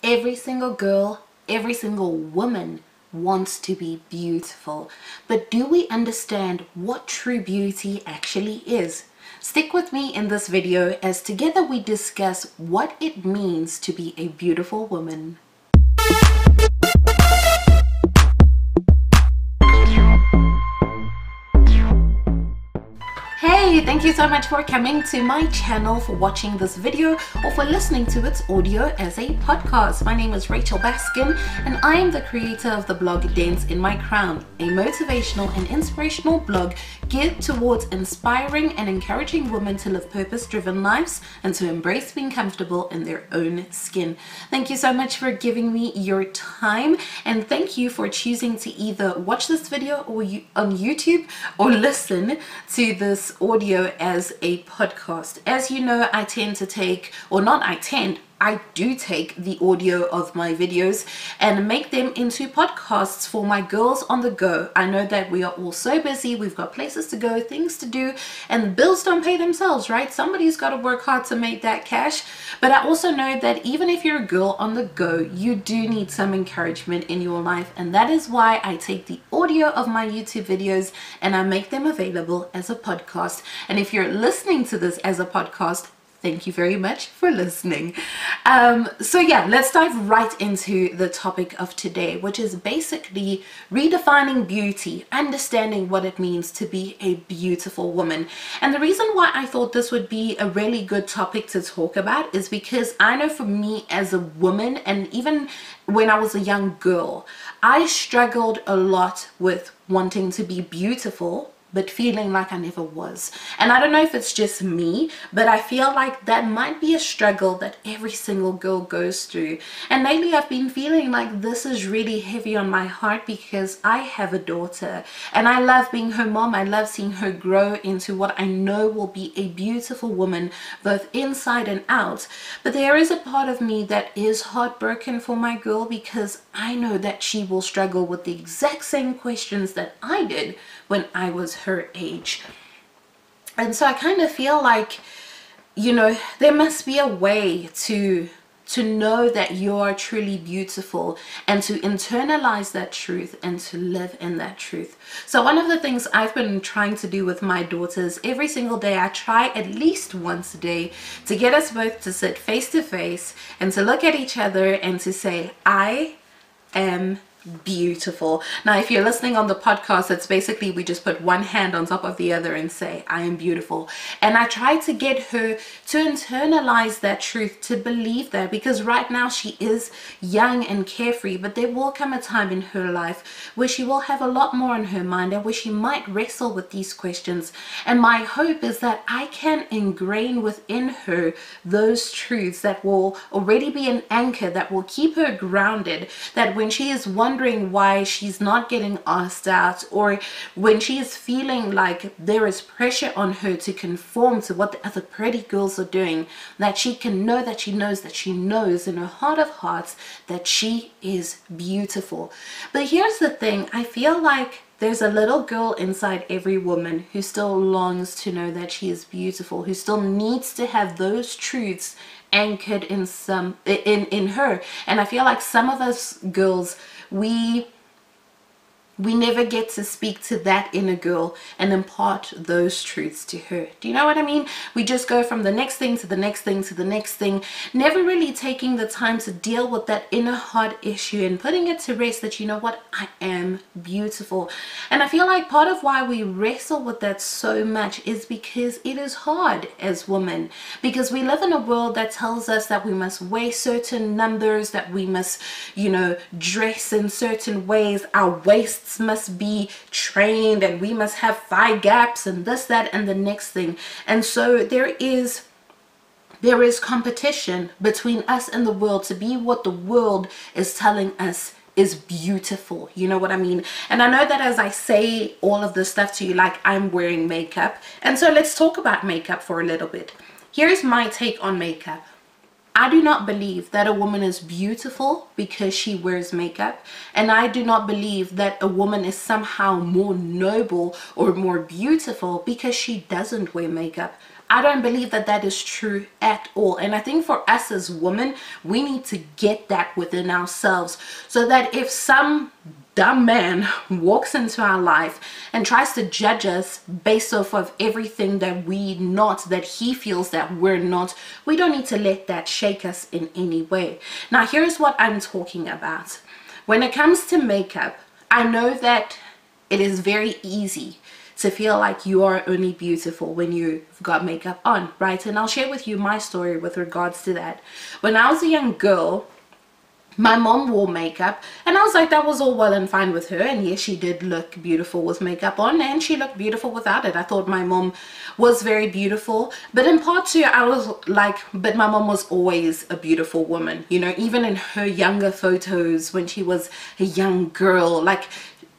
Every single girl, every single woman wants to be beautiful. But do we understand what true beauty actually is? Stick with me in this video as together we discuss what it means to be a beautiful woman. Hey, thank you so much for coming to my channel, for watching this video, or for listening to its audio as a podcast. My name is Rachel Baskin and I am the creator of the blog Dance in My Crown, a motivational and inspirational blog geared towards inspiring and encouraging women to live purpose-driven lives and to embrace being comfortable in their own skin. Thank you so much for giving me your time, and thank you for choosing to either watch this video on YouTube or listen to this audio as a podcast. As you know, I do take the audio of my videos and make them into podcasts for my girls on the go. I know that we are all so busy, we've got places to go, things to do, and bills don't pay themselves, right? Somebody's got to work hard to make that cash. But I also know that even if you're a girl on the go, you do need some encouragement in your life, and that is why I take the audio of my YouTube videos and I make them available as a podcast. And if you're listening to this as a podcast, thank you very much for listening. So yeah, let's dive right into the topic of today, which is basically redefining beauty, understanding what it means to be a beautiful woman. And the reason why I thought this would be a really good topic to talk about is because I know for me as a woman, and even when I was a young girl, I struggled a lot with wanting to be beautiful but feeling like I never was. And I don't know if it's just me, but I feel like that might be a struggle that every single girl goes through. And lately I've been feeling like this is really heavy on my heart because I have a daughter and I love being her mom. I love seeing her grow into what I know will be a beautiful woman, both inside and out. But there is a part of me that is heartbroken for my girl because I know that she will struggle with the exact same questions that I did when I was her age. And so I kind of feel like, you know, there must be a way to know that you are truly beautiful and to internalize that truth and to live in that truth. So one of the things I've been trying to do with my daughters, every single day I try at least once a day to get us both to sit face to face and to look at each other and to say, I am beautiful. Now if you're listening on the podcast, it's basically we just put one hand on top of the other and say I am beautiful. And I try to get her to internalize that truth, to believe that, because right now she is young and carefree, but there will come a time in her life where she will have a lot more on her mind and where she might wrestle with these questions. And my hope is that I can ingrain within her those truths that will already be an anchor that will keep her grounded, that when she is wondering why she's not getting asked out, or when she is feeling like there is pressure on her to conform to what the other pretty girls are doing, that she can know that she knows that she knows in her heart of hearts that she is beautiful. But here's the thing, I feel like there's a little girl inside every woman who still longs to know that she is beautiful, who still needs to have those truths anchored in her. And I feel like some of us girls, we never get to speak to that inner girl and impart those truths to her. Do you know what I mean? We just go from the next thing to the next thing to the next thing, never really taking the time to deal with that inner heart issue and putting it to rest that, you know what, I am beautiful. And I feel like part of why we wrestle with that so much is because it is hard as women, because we live in a world that tells us that we must weigh certain numbers, that we must, you know, dress in certain ways, our waist must be trained, and we must have thigh gaps and this, that, and the next thing. And so there is competition between us and the world to be what the world is telling us is beautiful. You know what I mean? And I know that as I say all of this stuff to you, like I'm wearing makeup. And so let's talk about makeup for a little bit. Here's my take on makeup. I do not believe that a woman is beautiful because she wears makeup, and I do not believe that a woman is somehow more noble or more beautiful because she doesn't wear makeup. I don't believe that that is true at all. And I think for us as women, we need to get that within ourselves, so that if some dumb man walks into our life and tries to judge us based off of everything that we not, that he feels that we're not, we don't need to let that shake us in any way. Now, here's what I'm talking about. When it comes to makeup, I know that it is very easy to feel like you are only beautiful when you've got makeup on, right? And I'll share with you my story with regards to that. When I was a young girl, my mom wore makeup, and I was like, that was all well and fine with her, and yes, she did look beautiful with makeup on, and she looked beautiful without it. I thought my mom was very beautiful, but in part two, I was like, but my mom was always a beautiful woman, you know, even in her younger photos when she was a young girl, like,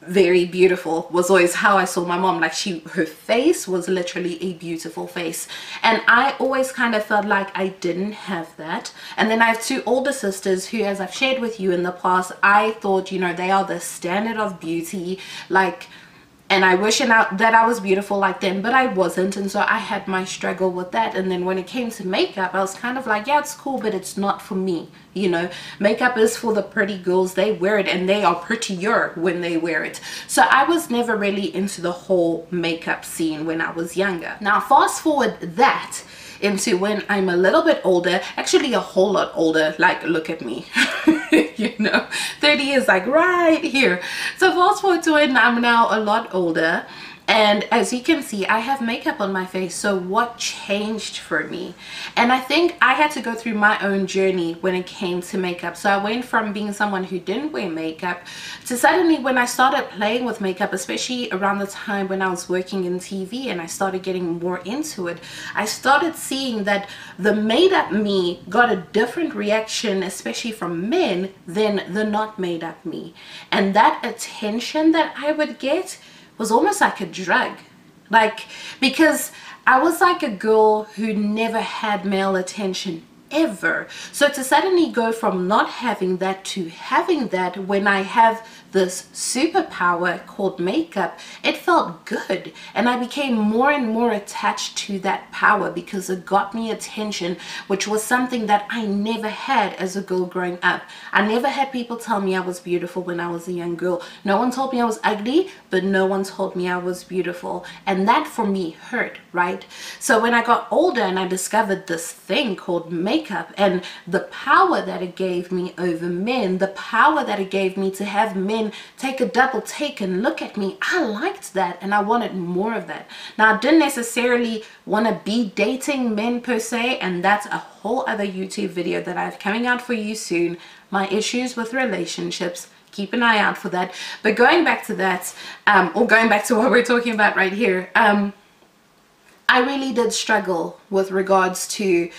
very beautiful was always how I saw my mom. Like, her face was literally a beautiful face, and I always kind of felt like I didn't have that. And then I have two older sisters who, as I've shared with you in the past, I thought, you know, they are the standard of beauty, like, and I wish that I was beautiful like them, but I wasn't. And so I had my struggle with that. And then when it came to makeup, I was kind of like, yeah, it's cool, but it's not for me. You know, makeup is for the pretty girls. They wear it, and they are prettier when they wear it. So I was never really into the whole makeup scene when I was younger. Now, fast forward that into when I'm a little bit older, actually a whole lot older, like, look at me. You know, 30 is like right here. So fast forward to when I'm now a lot older, and as you can see, I have makeup on my face. So what changed for me? And I think I had to go through my own journey when it came to makeup. So I went from being someone who didn't wear makeup to suddenly, when I started playing with makeup, especially around the time when I was working in TV and I started getting more into it, I started seeing that the made up me got a different reaction, especially from men, than the not made up me. And that attention that I would get was almost like a drug, like, because I was like a girl who never had male attention ever. So to suddenly go from not having that to having that when I have this superpower called makeup, it felt good, and I became more and more attached to that power because it got me attention, which was something that I never had as a girl growing up. I never had people tell me I was beautiful when I was a young girl. No one told me I was ugly, but no one told me I was beautiful, and that for me hurt, right? So when I got older and I discovered this thing called makeup and the power that it gave me over men, the power that it gave me to have men take a double take and look at me, I liked that, and I wanted more of that. Now, I didn't necessarily want to be dating men per se, and that's a whole other YouTube video that I have coming out for you soon, my issues with relationships. Keep an eye out for that. But going back to that, or going back to what we're talking about right here, I really did struggle with regards to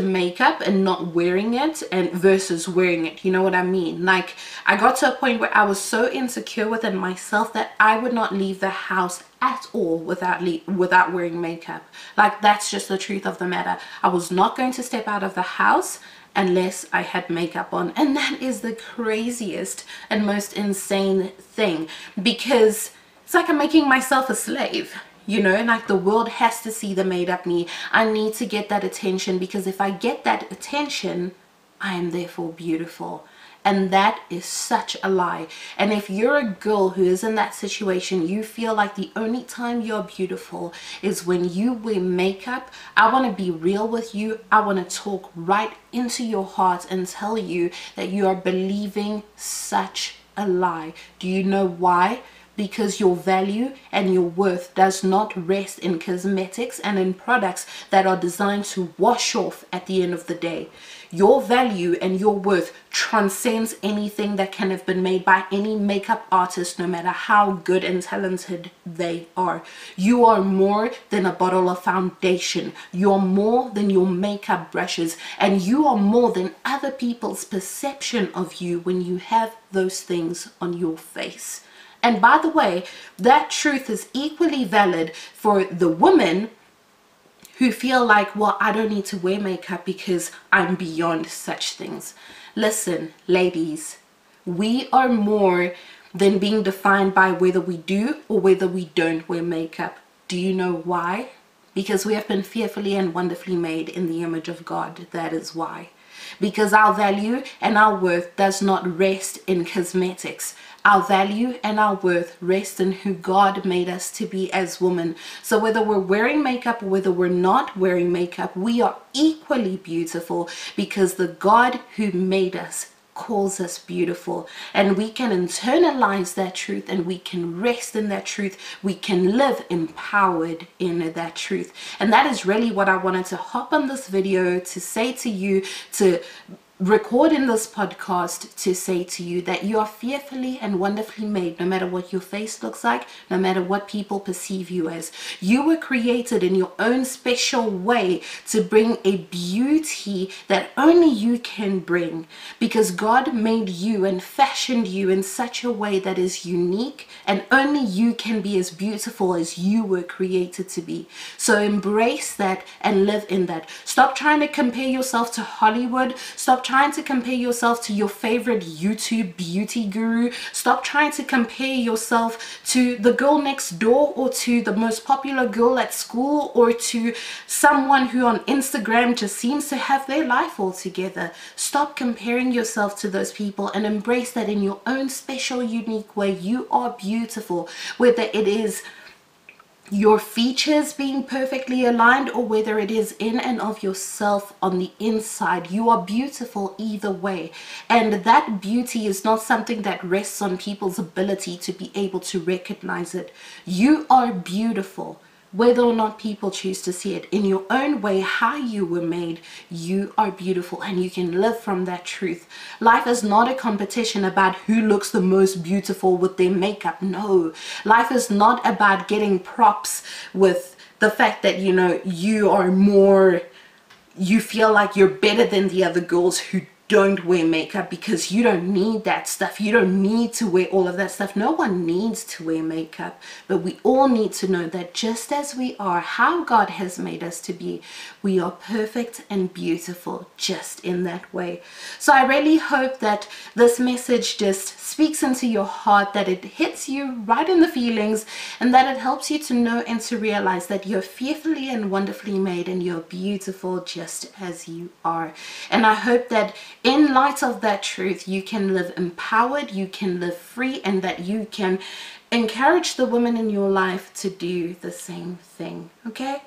makeup and not wearing it and versus wearing it. You know what I mean? Like, I got to a point where I was so insecure within myself that I would not leave the house at all without wearing makeup. Like, that's just the truth of the matter. I was not going to step out of the house unless I had makeup on. And that is the craziest and most insane thing, because it's like I'm making myself a slave. You know, like, the world has to see the made up me. I need to get that attention, because if I get that attention, I am therefore beautiful. And that is such a lie. And if you're a girl who is in that situation, you feel like the only time you're beautiful is when you wear makeup, I want to be real with you. I want to talk right into your heart and tell you that you are believing such a lie. Do you know why? Because your value and your worth does not rest in cosmetics and in products that are designed to wash off at the end of the day. Your value and your worth transcends anything that can have been made by any makeup artist, no matter how good and talented they are. You are more than a bottle of foundation. You are more than your makeup brushes, and you are more than other people's perception of you when you have those things on your face. And by the way, that truth is equally valid for the women who feel like, well, I don't need to wear makeup because I'm beyond such things. Listen, ladies, we are more than being defined by whether we do or whether we don't wear makeup. Do you know why? Because we have been fearfully and wonderfully made in the image of God. That is why. Because our value and our worth does not rest in cosmetics. Our value and our worth rest in who God made us to be as women. So whether we're wearing makeup or whether we're not wearing makeup, we are equally beautiful because the God who made us calls us beautiful, and we can internalize that truth and we can rest in that truth. We can live empowered in that truth. And that is really what I wanted to hop on this video to say to you, to record in this podcast, to say to you that you are fearfully and wonderfully made, no matter what your face looks like, no matter what people perceive you as. You were created in your own special way to bring a beauty that only you can bring, because God made you and fashioned you in such a way that is unique, and only you can be as beautiful as you were created to be. So embrace that and live in that. Stop trying to compare yourself to Hollywood. Stop trying to compare yourself to your favorite YouTube beauty guru. Stop trying to compare yourself to the girl next door, or to the most popular girl at school, or to someone who on Instagram just seems to have their life all together. Stop comparing yourself to those people and embrace that in your own special, unique way. You are beautiful, whether it is your features being perfectly aligned or whether it is in and of yourself on the inside. You are beautiful either way, and that beauty is not something that rests on people's ability to be able to recognize it. You are beautiful whether or not people choose to see it. In your own way, how you were made, you are beautiful, and you can live from that truth. Life is not a competition about who looks the most beautiful with their makeup. No, life is not about getting props with the fact that, you know, you are more, you feel like you're better than the other girls who don't wear makeup, because you don't need that stuff. You don't need to wear all of that stuff. No one needs to wear makeup, but we all need to know that just as we are, how God has made us to be, we are perfect and beautiful just in that way. So I really hope that this message just speaks into your heart, that it hits you right in the feelings, and that it helps you to know and to realize that you're fearfully and wonderfully made, and you're beautiful just as you are. And I hope that in light of that truth, you can live empowered, you can live free, and that you can encourage the women in your life to do the same thing. Okay?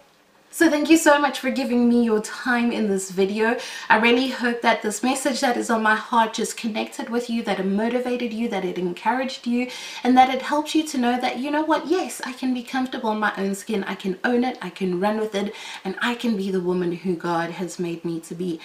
So thank you so much for giving me your time in this video. I really hope that this message that is on my heart just connected with you, that it motivated you, that it encouraged you, and that it helps you to know that, you know what, yes, I can be comfortable in my own skin, I can own it, I can run with it, and I can be the woman who God has made me to be.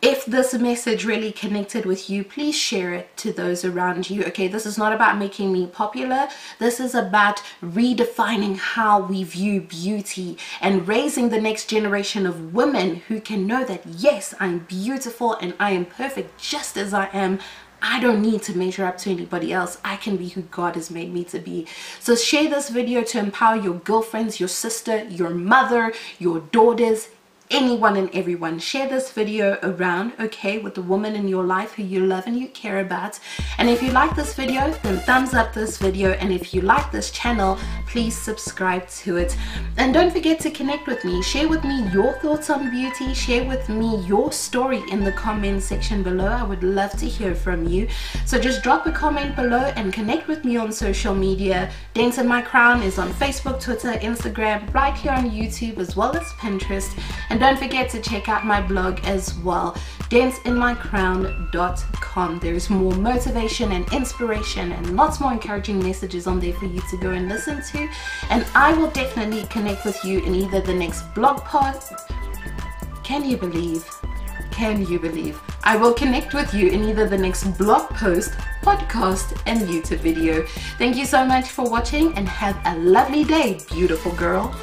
If this message really connected with you, please share it to those around you. Okay, this is not about making me popular. This is about redefining how we view beauty and raising the next generation of women who can know that, yes, I'm beautiful and I am perfect just as I am. I don't need to measure up to anybody else. I can be who God has made me to be. So share this video to empower your girlfriends, your sister, your mother, your daughters, anyone and everyone. Share this video around, okay, with the woman in your life who you love and you care about. And if you like this video, then thumbs up this video. And if you like this channel, please subscribe to it. And don't forget to connect with me. Share with me your thoughts on beauty. Share with me your story in the comment section below. I would love to hear from you. So just drop a comment below and connect with me on social media. Dance in My Crown is on Facebook, Twitter, Instagram, right here on YouTube, as well as Pinterest. And don't forget to check out my blog as well, danceinmycrown.com. There's more motivation and inspiration and lots more encouraging messages on there for you to go and listen to. And I will definitely connect with you in either the next blog post. Can you believe? Can you believe? I will connect with you in either the next blog post, podcast, and YouTube video. Thank you so much for watching, and have a lovely day, beautiful girl.